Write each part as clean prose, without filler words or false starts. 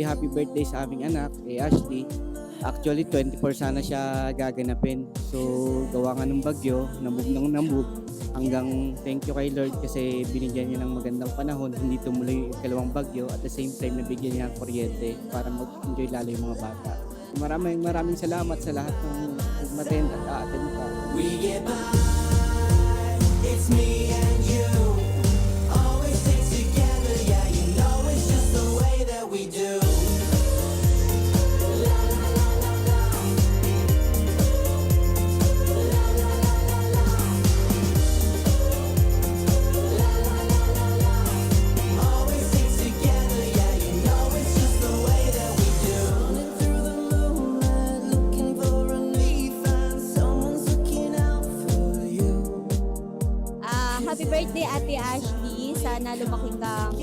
happy birthday sa aming anak, kay Ashley. Actually, 24 sana siya gaganapin. So, gawa nga ng bagyo, nambug ng nambug. Hanggang thank you kay Lord kasi binigyan niya ng magandang panahon, hindi tumuloy yung ikalawang bagyo. At the same time, nabigyan niya ng kuryente para mag-enjoy lalo yung mga bata. Maraming salamat sa lahat ng mag-attend at a-attend pa. We get by, it's me and you. Always stick together, yeah, you know it's just the way that we do. Always stick together, yeah, you know it's just the way that we do. Running through the moonlight, looking for relief, and someone's looking out for you. Happy birthday, Ate Ashley. Sana lumaki kang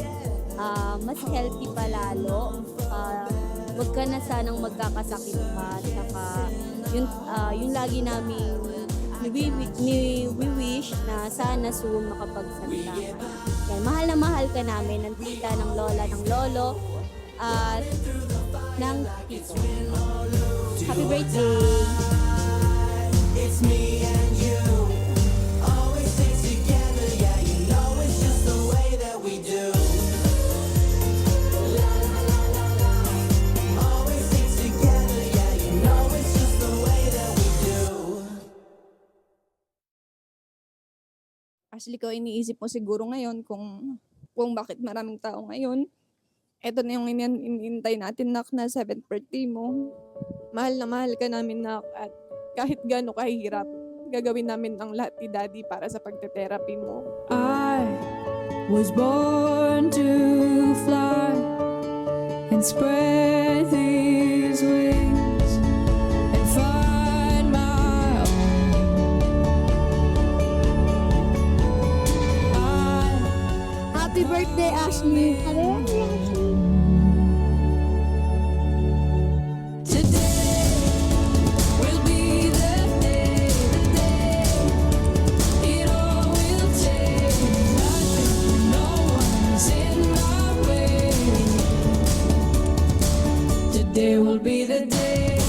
mas healthy pa lalo. Huwag ka na sanang magkakasakit pa. Saka yung lagi namin wish na sana soon makapagsalita ka. Kaya mahal na mahal ka namin ng tita, ng lola, ng lolo, at ng tito. Happy birthday! It's me and you. Always stick together, yeah, you know it's just the way that we do. Always stick together, yeah, you know it's just the way that we do. Ashley, ko iniisip mo siguro ngayon kung bakit maraming tao ngayon. Ito na yung inintay natin, nak, na 7th birthday mo. Mahal na mahal ka namin, nak, at kahit gaano kahirap, gagawin namin ang lahat ni Daddy para sa pagte-therapy mo. I was born to fly and spread these wings and find my own. Happy birthday, Ashley! Today will be the day, it all will take. Nothing, no one's in my way. Today will be the day.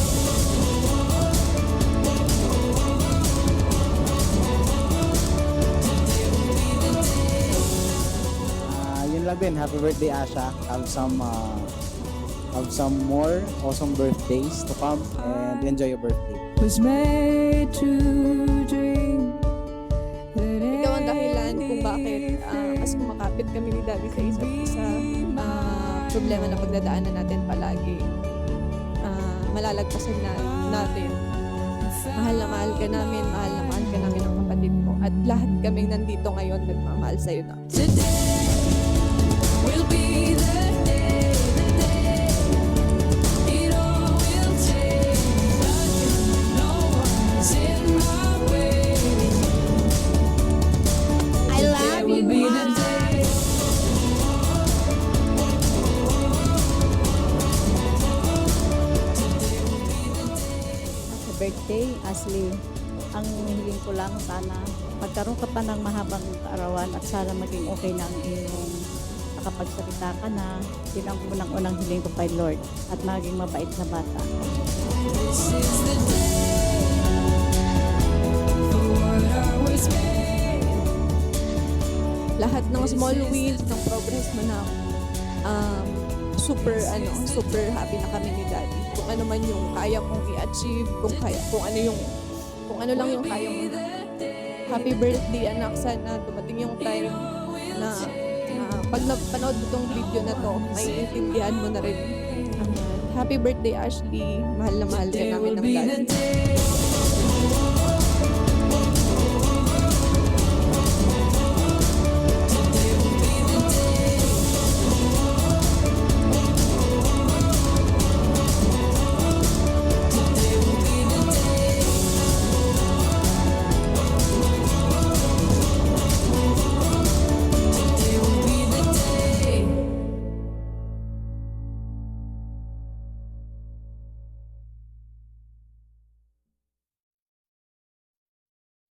Yun lang din, happy birthday Asha. Have some more awesome birthdays to come and enjoy your birthday. Was made to dream that Ikaw ang dahilan kung bakit mas kumakapit kami ni Daddy sa isa't isa. Problema na pagdadaanan natin palagi. Malalagpasan natin. Mahal na mahal ka namin, mahal na mahal ka namin ang kapatid mo. At lahat kaming nandito ngayon nagmamahal sa'yo na. today will be the day, it all will take. Nothing, no one's in my way. I love Will you, be the Ma! day. Happy birthday, Ashley. Ang hiling ko lang sana magkaroon ka pa ng mahabang kaarawan at sana maging okay na ang iyong nakapagsalita ka na. Yun ang unang hiling ko kay Lord at maging mabait na bata. This is the day for what I was made. Lahat ng small wins, ng progress mo na super happy na kami ni Daddy. Kung ano man yung kaya kong i-achieve, kung ano lang yung kaya mo. Happy birthday, anak. Sana dumating yung time na pag napanood mo tong video na to, may intindihan mo na rin. Happy birthday, Ashley. Mahal na mahal ka Today namin will ng be Daddy. the day.